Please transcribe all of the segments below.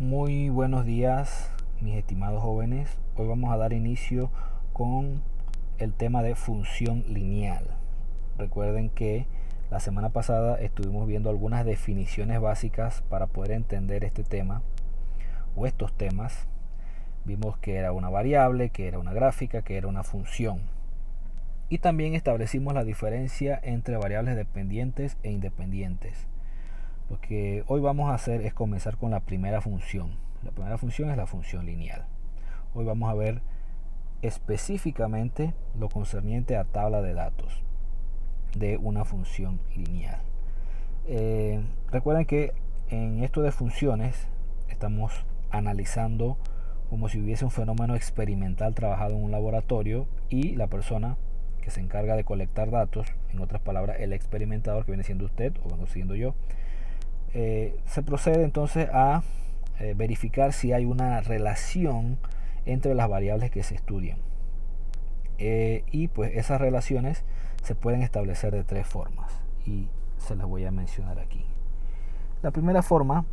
Muy buenos días, mis estimados jóvenes. Hoy vamos a dar inicio con el tema de función lineal. Recuerden que la semana pasada estuvimos viendo algunas definiciones básicas para poder entender este tema o estos temas. Vimos que era una variable, que era una gráfica, que era una función. Y también establecimos la diferencia entre variables dependientes e independientes. Lo que hoy vamos a hacer es comenzar con la primera función. La primera función es la función lineal. Hoy vamos a ver específicamente lo concerniente a tabla de datos de una función lineal. Recuerden que en esto de funciones estamos analizando como si hubiese un fenómeno experimental trabajado en un laboratorio y la persona que se encarga de colectar datos, en otras palabras el experimentador, que viene siendo usted o vengo siendo yo, se procede entonces a verificar si hay una relación entre las variables que se estudian. Y pues esas relaciones se pueden establecer de tres formas y se las voy a mencionar aquí. La primera forma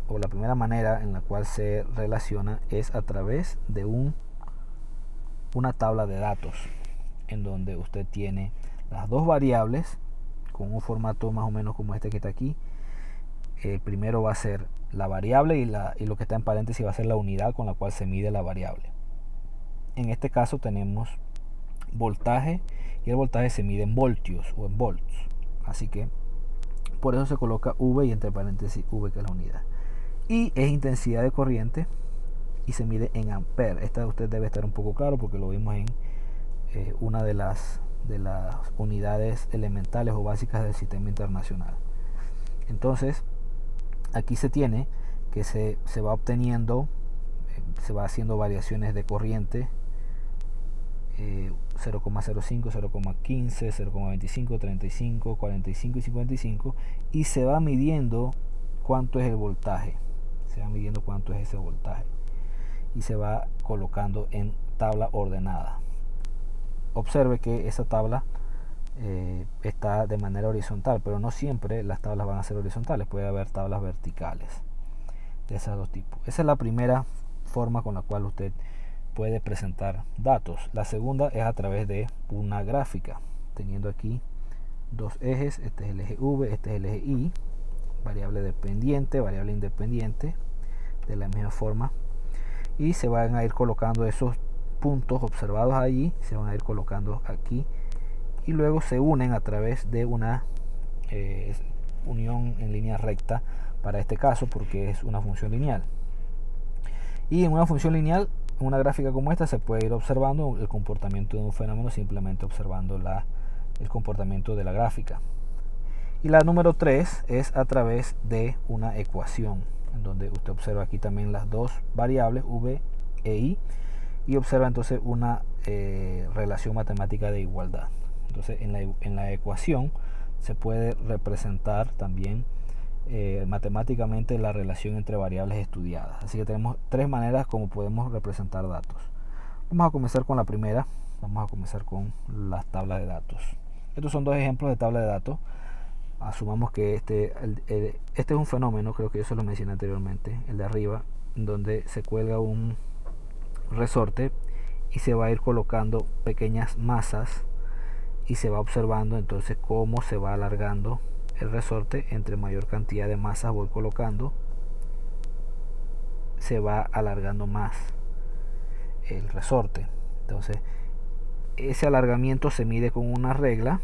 o la primera manera en la cual se relaciona es a través de una tabla de datos en donde usted tiene las dos variables con un formato más o menos como este que está aquí. Primero va a ser la variable y lo que está en paréntesis va a ser la unidad con la cual se mide la variable. En este caso tenemos voltaje y el voltaje se mide en voltios o en volts. Así que por eso se coloca V y entre paréntesis V, que es la unidad. Y es intensidad de corriente y se mide en amperes. Esta usted debe estar un poco claro porque lo vimos en una de las unidades elementales o básicas del sistema internacional. Entonces aquí se tiene que se va obteniendo, se va haciendo variaciones de corriente 0,05, 0,15, 0,25, 35, 45 y 55, y se va midiendo cuánto es el voltaje, se va midiendo cuánto es ese voltaje y se va colocando en tabla ordenada. Observe que esa tabla está de manera horizontal, pero no siempre las tablas van a ser horizontales, puede haber tablas verticales de esos dos tipos. Esa es la primera forma con la cual usted puede presentar datos. La segunda es a través de una gráfica, teniendo aquí dos ejes. Este es el eje V, este es el eje Y, variable dependiente, variable independiente, de la misma forma, y se van a ir colocando esos puntos observados allí, se van a ir colocando aquí y luego se unen a través de una unión en línea recta para este caso, porque es una función lineal. Y en una función lineal, en una gráfica como esta, se puede ir observando el comportamiento de un fenómeno simplemente observando el comportamiento de la gráfica. Y la número 3 es a través de una ecuación, en donde usted observa aquí también las dos variables V e I y observa entonces una relación matemática de igualdad. Entonces en la ecuación se puede representar también matemáticamente la relación entre variables estudiadas. Así que tenemos tres maneras como podemos representar datos. Vamos a comenzar con la primera. Vamos a comenzar con las tablas de datos. Estos son dos ejemplos de tabla de datos. Asumamos que este es un fenómeno, creo que yo se lo mencioné anteriormente, el de arriba, donde se cuelga un resorte y se va a ir colocando pequeñas masas y se va observando entonces cómo se va alargando el resorte. Entre mayor cantidad de masas voy colocando, se va alargando más el resorte. Entonces ese alargamiento se mide con una regla,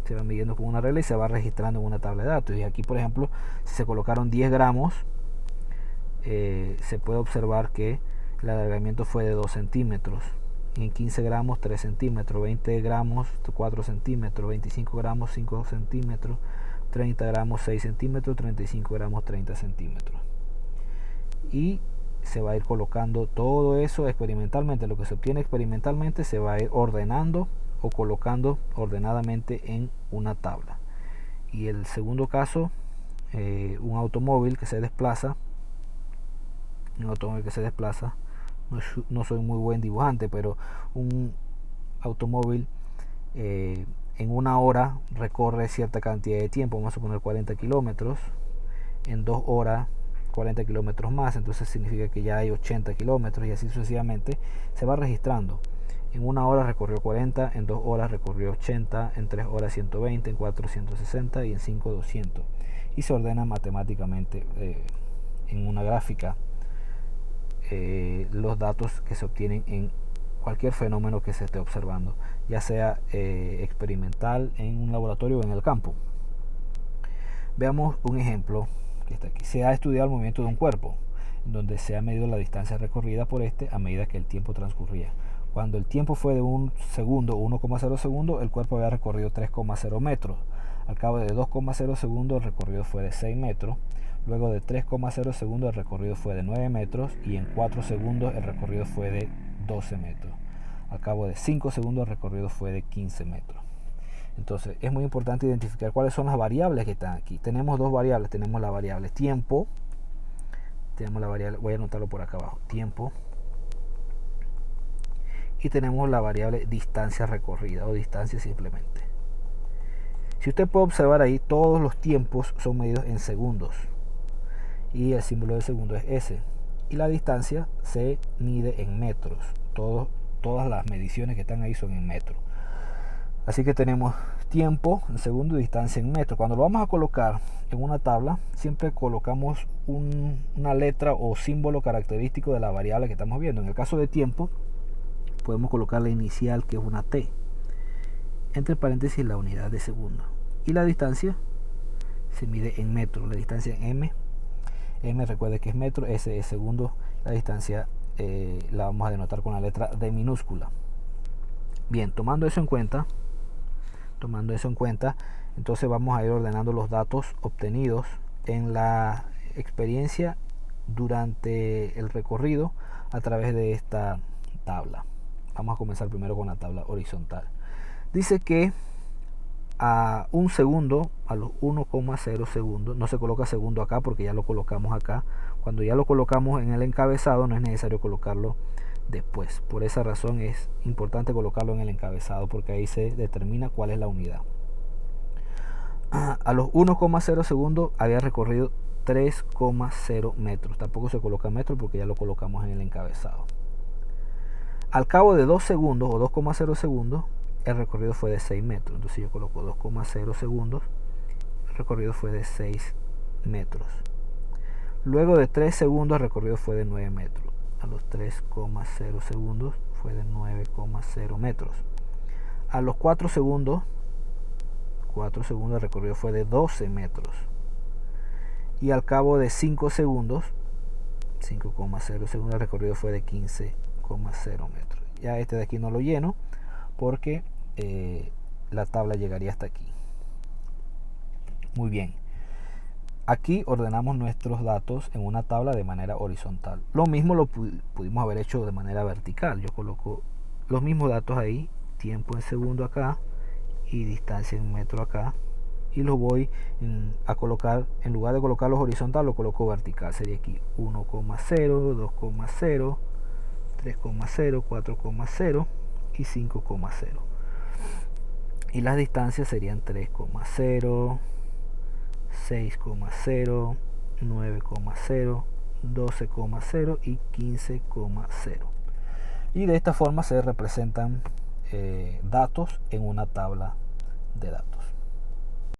se va midiendo con una regla y se va registrando en una tabla de datos. Y aquí, por ejemplo, si se colocaron 10 gramos, se puede observar que el alargamiento fue de 2 centímetros. En 15 gramos 3 centímetros, 20 gramos 4 centímetros, 25 gramos 5 centímetros, 30 gramos 6 centímetros, 35 gramos 30 centímetros. Y se va a ir colocando todo eso experimentalmente. Lo que se obtiene experimentalmente se va a ir ordenando o colocando ordenadamente en una tabla. Y el segundo caso, un automóvil que se desplaza. No soy muy buen dibujante, pero un automóvil en una hora recorre cierta cantidad de tiempo, vamos a suponer 40 kilómetros. En 2 horas 40 kilómetros más, entonces significa que ya hay 80 kilómetros y así sucesivamente se va registrando. En 1 hora recorrió 40, en 2 horas recorrió 80, en 3 horas 120, en 4 160 y en 5 200. Y se ordena matemáticamente en una gráfica los datos que se obtienen en cualquier fenómeno que se esté observando, ya sea experimental en un laboratorio o en el campo. Veamos un ejemplo que está aquí. Se ha estudiado el movimiento de un cuerpo, donde se ha medido la distancia recorrida por este a medida que el tiempo transcurría. Cuando el tiempo fue de 1 segundo, 1,0 segundos, el cuerpo había recorrido 3,0 metros. Al cabo de 2,0 segundos, el recorrido fue de 6 metros. Luego de 3,0 segundos, el recorrido fue de 9 metros. Y en 4 segundos, el recorrido fue de 12 metros. Al cabo de 5 segundos, el recorrido fue de 15 metros. Entonces es muy importante identificar cuáles son las variables que están aquí. Tenemos dos variables. Tenemos la variable tiempo. Tenemos la variable, voy a anotarlo por acá abajo, tiempo. Y tenemos la variable distancia recorrida o distancia simplemente. Si usted puede observar ahí, todos los tiempos son medidos en segundos. Y el símbolo de segundo es S. Y la distancia se mide en metros. Todas las mediciones que están ahí son en metros. Así que tenemos tiempo en segundo y distancia en metros. Cuando lo vamos a colocar en una tabla, siempre colocamos una letra o símbolo característico de la variable que estamos viendo. En el caso de tiempo, podemos colocar la inicial, que es una T, entre paréntesis la unidad de segundo. Y la distancia se mide en metros. La distancia en M recuerde que es metro, S es segundo. La distancia la vamos a denotar con la letra D minúscula. Bien, tomando eso en cuenta, entonces vamos a ir ordenando los datos obtenidos en la experiencia durante el recorrido a través de esta tabla. Vamos a comenzar primero con la tabla horizontal. Dice que a un segundo, a los 1,0 segundos, no se coloca segundo acá porque ya lo colocamos acá. Cuando ya lo colocamos en el encabezado no es necesario colocarlo después. Por esa razón es importante colocarlo en el encabezado porque ahí se determina cuál es la unidad. A los 1,0 segundos había recorrido 3,0 metros. Tampoco se coloca metros porque ya lo colocamos en el encabezado. Al cabo de 2 segundos o 2,0 segundos, el recorrido fue de 6 metros. Entonces yo coloco 2,0 segundos, el recorrido fue de 6 metros. Luego de 3 segundos, el recorrido fue de 9 metros. A los 3,0 segundos fue de 9,0 metros. A los 4 segundos, el recorrido fue de 12 metros. Y al cabo de 5 segundos, 5,0 segundos, el recorrido fue de 15,0 metros. Ya este de aquí no lo lleno porque la tabla llegaría hasta aquí. Muy bien. Aquí ordenamos nuestros datos en una tabla de manera horizontal. Lo mismo lo pudimos haber hecho de manera vertical. Yo coloco los mismos datos ahí, tiempo en segundo acá y distancia en metro acá. Y los voy a colocar, en lugar de colocarlos horizontal, lo coloco vertical. Sería aquí 1,0, 2,0, 3,0, 4,0 y 5,0. Y las distancias serían 3,0, 6,0, 9,0, 12,0 y 15,0. Y de esta forma se representan datos en una tabla de datos.